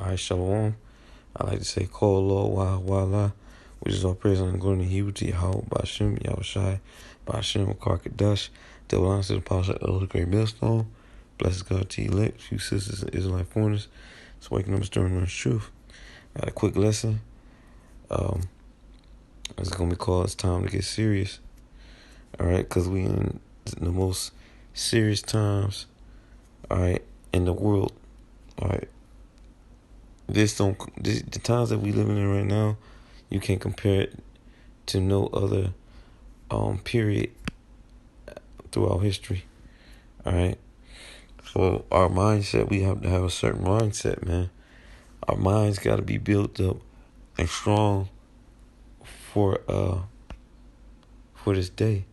Alright, Shalom. I like to say Kol Lo Wah, which is all praise and glory in Hebrew to Yahweh, Ba'ashem, Yahushai, Ba'ashem, Karkadash, double honors to the Apostle of the Great Millstone. Bless God to elect, few sisters and Israelite foreigners. It's waking up stirring on truth. Got a quick lesson. It's going to be called It's Time to Get Serious. Alright, because we in the most serious times, alright, in the world. Alright. The times that we living in right now, you can't compare it to no other period throughout history. Alright. So our mindset, we have to have a certain mindset, man. Our minds gotta be built up and strong for this day.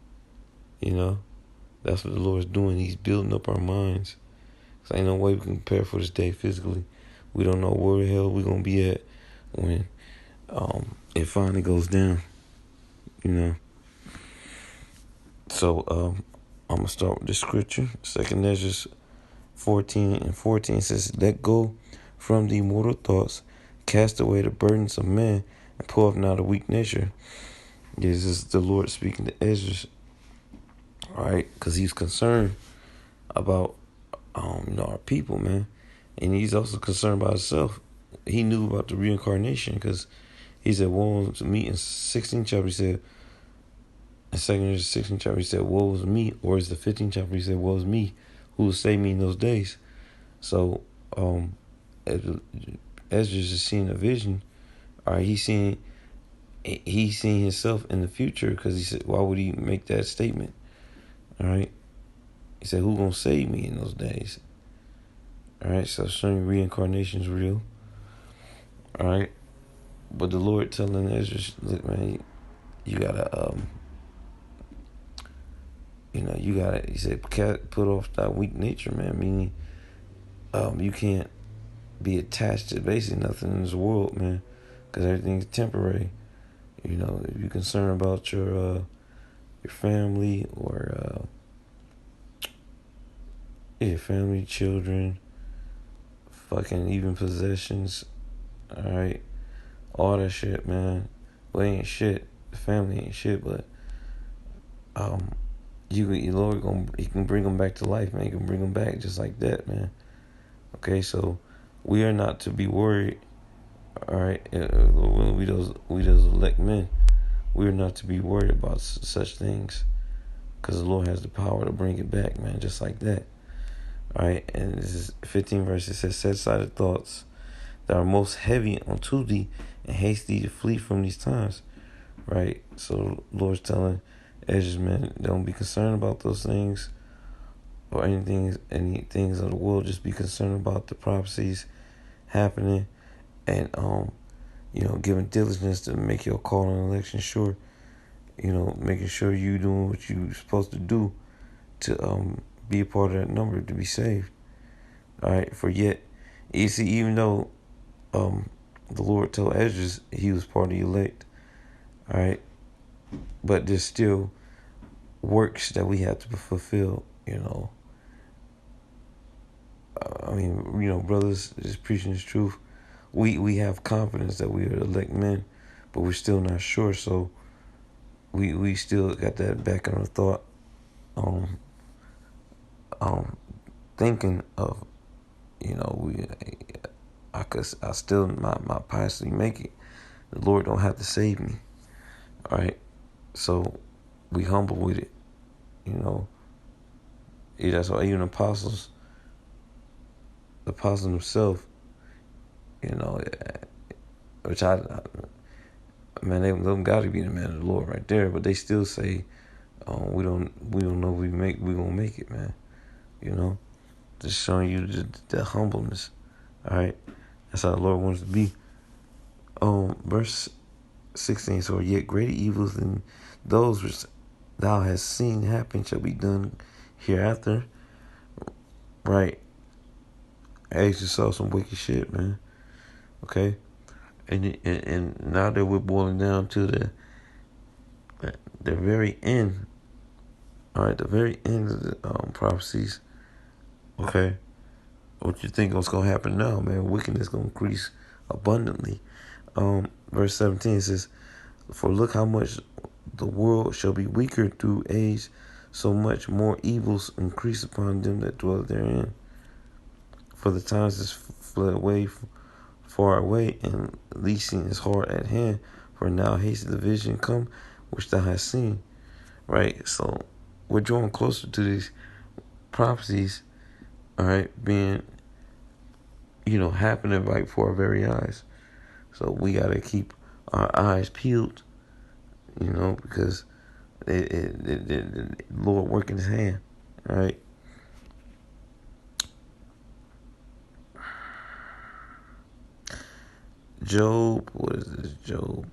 You know? That's what the Lord's doing. He's building up our minds. Cause ain't no way we can prepare for this day physically. We don't know where the hell we're gonna be at when it finally goes down. You know. So I'm gonna start with the scripture. 2 Ezra 14:14 says, "Let go from the mortal thoughts, cast away the burdens of man, and pull off now the weak nature." This is the Lord speaking to Ezra, all right? Because he's concerned about our people, man, and he's also concerned about himself. He knew about the reincarnation because he said, "Woe to me." In 16th chapter, he said. In 2 Ezra 16th chapter, he said, "Woe is me," or is the 15th chapter, he said, "Woe is me, who will save me in those days?" So, Ezra is seeing a vision. All right, he's seeing himself in the future because he said, why would he make that statement? All right, he said, "Who gonna save me in those days?" All right, so showing reincarnation is real. All right, but the Lord telling Ezra, "Look, man, you gotta he said, put off that weak nature, man. Meaning, you can't be attached to basically nothing in this world, man, because everything's temporary. You know, if you're concerned about your family or your family, children, fucking even possessions, all right, all that shit, man. Well, it ain't shit. The family ain't shit, but your Lord he can bring them back to life, man. He can bring them back just like that, man. Okay, so we are not to be worried. All right, we those elect men, we are not to be worried about such things, because the Lord has the power to bring it back, man, just like that. All right, and this is 15 verse. It says, "Set aside the thoughts that are most heavy unto thee, and haste thee to flee from these times." Right. So the Lord's telling Ezra, man, don't be concerned about those things or any things of the world. Just be concerned about the prophecies happening, and giving diligence to make your call and election sure. Making sure you doing what you're supposed to do to be a part of that number to be saved. All right. For yet, you see, even though the Lord told Ezra he was part of the elect, all right, but there's still works that we have to fulfill. Brothers just preaching this truth. We have confidence that we are elect men, but we're still not sure. So we still got that back on the thought, thinking of, I still my pastor make it. The Lord don't have to save me. All right, so we humble with it. That's why even the apostle himself, which man, them got to be the man of the Lord right there. But they still say, we don't know if we gonna make it, man. Just showing you the humbleness. All right, that's how the Lord wants to be. Verse 16. "So yet greater evils than those which thou hast seen happen shall be done hereafter." Right. I just saw some wicked shit, man. Okay, and now that we're boiling down to the very end. All right, the very end of the prophecies. Okay, What you think is gonna happen now, man? Wickedness gonna increase abundantly. Verse 17 says, "For look how much the world shall be weaker through age, so much more evils increase upon them that dwell therein. For the times is fled away, far away, and leasing is hard at hand. For now haste the vision come, which thou hast seen." Right? So we're drawing closer to these prophecies, all right, being, happening right before our very eyes. So we got to keep our eyes peeled, because the Lord working his hand, all right? Job, what is this? Job,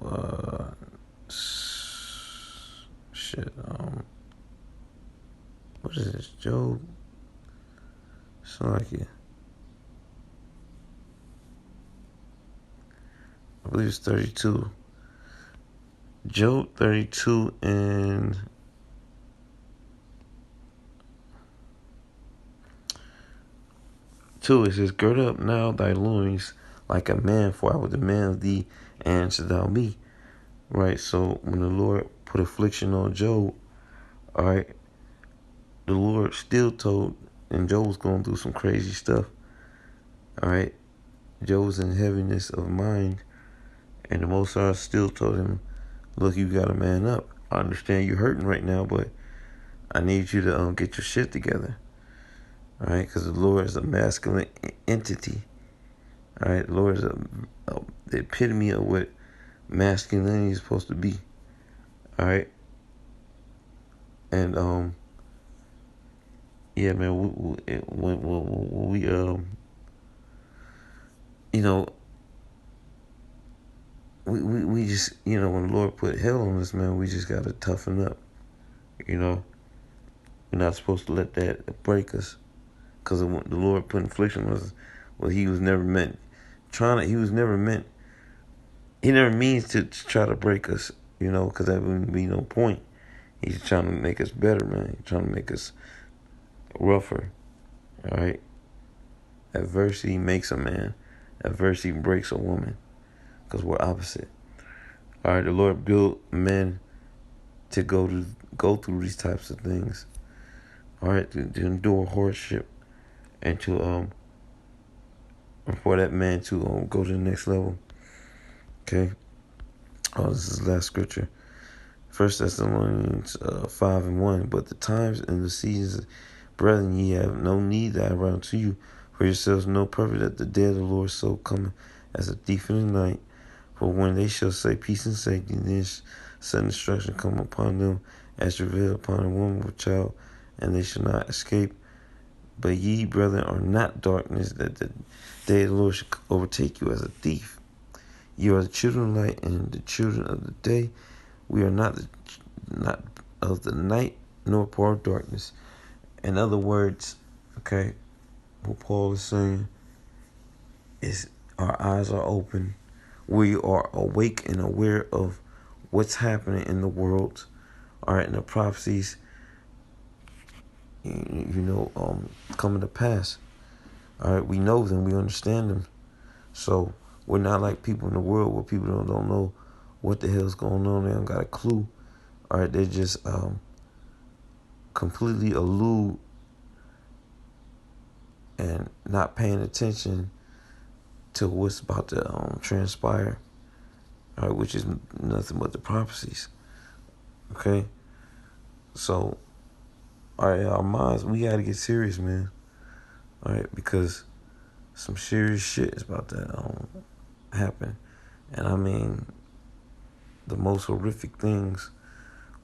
shit, what is this? Job, it's not like it. I believe it's 32. Job 32 and 2, it says, "Gird up now thy loins like a man, for I will demand of thee, and answer thou me." Right? So when the Lord put affliction on Job, all right, the Lord still told, and Job was going through some crazy stuff, all right? Job was in heaviness of mind, and the Most High still told him, "Look, you got to man up. I understand you're hurting right now, but I need you to get your shit together." All right, because the Lord is a masculine entity. All right, the Lord is the epitome of what masculinity is supposed to be. All right, and yeah, man, when we you know, we just, when the Lord put hell on us, man, we just gotta toughen up. We're not supposed to let that break us, because the Lord put affliction on us. Well, He was never meant He was never meant. He never means to try to break us, because that wouldn't be no point. He's trying to make us better, man. He's trying to make us rougher. All right. Adversity makes a man. Adversity breaks a woman, because we're opposite. All right. The Lord built men to go through these types of things. All right, to endure hardship, and for that man to go to the next level. Okay. Oh, this is the last scripture. 1 Thessalonians 5:1. "But the times and the seasons, brethren, ye have no need that I write unto you. For yourselves know perfect that the day of the Lord so cometh as a thief in the night. For when they shall say peace and safety, then sudden destruction come upon them, as travail upon a woman with child, and they shall not escape. But ye, brethren, are not darkness, that the day of the Lord should overtake you as a thief. Ye are the children of light and the children of the day. We are not of the night, nor part of darkness." In other words, okay, what Paul is saying is our eyes are open. We are awake and aware of what's happening in the world. All right, and the prophecies, coming to pass. All right, we know them, we understand them. So we're not like people in the world where people don't know what the hell's going on. They don't got a clue. All right, they're just completely allude and not paying attention to what's about to transpire. All right, which is nothing but the prophecies. Okay, so all right, our minds, we gotta get serious, man. All right, because some serious shit is about to happen, and I mean the most horrific things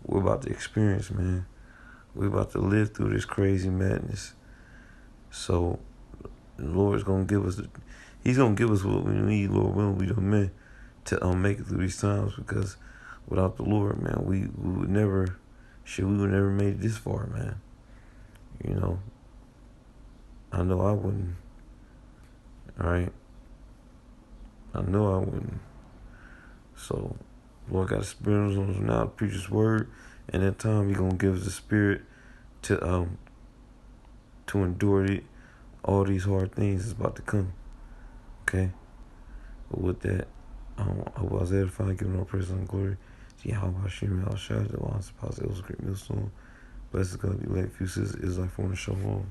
we're about to experience, man. We're about to live through this crazy madness. So the Lord's gonna give us He's gonna give us what we need, Lord willing, we don't meant to make it through these times, because without the Lord, man, we would never made it this far, man. I know I wouldn't. All right, I know I wouldn't. So Lord got a spirit on us now to preach His word, and that time He gonna give us the spirit to endure it all these hard things is about to come. Okay? But with that, I was edifying, giving all praise and glory. See how about Shimmy Al Shad, the one supposed it was a great millstone. Blessed is gonna be late. Few says is like for the show home.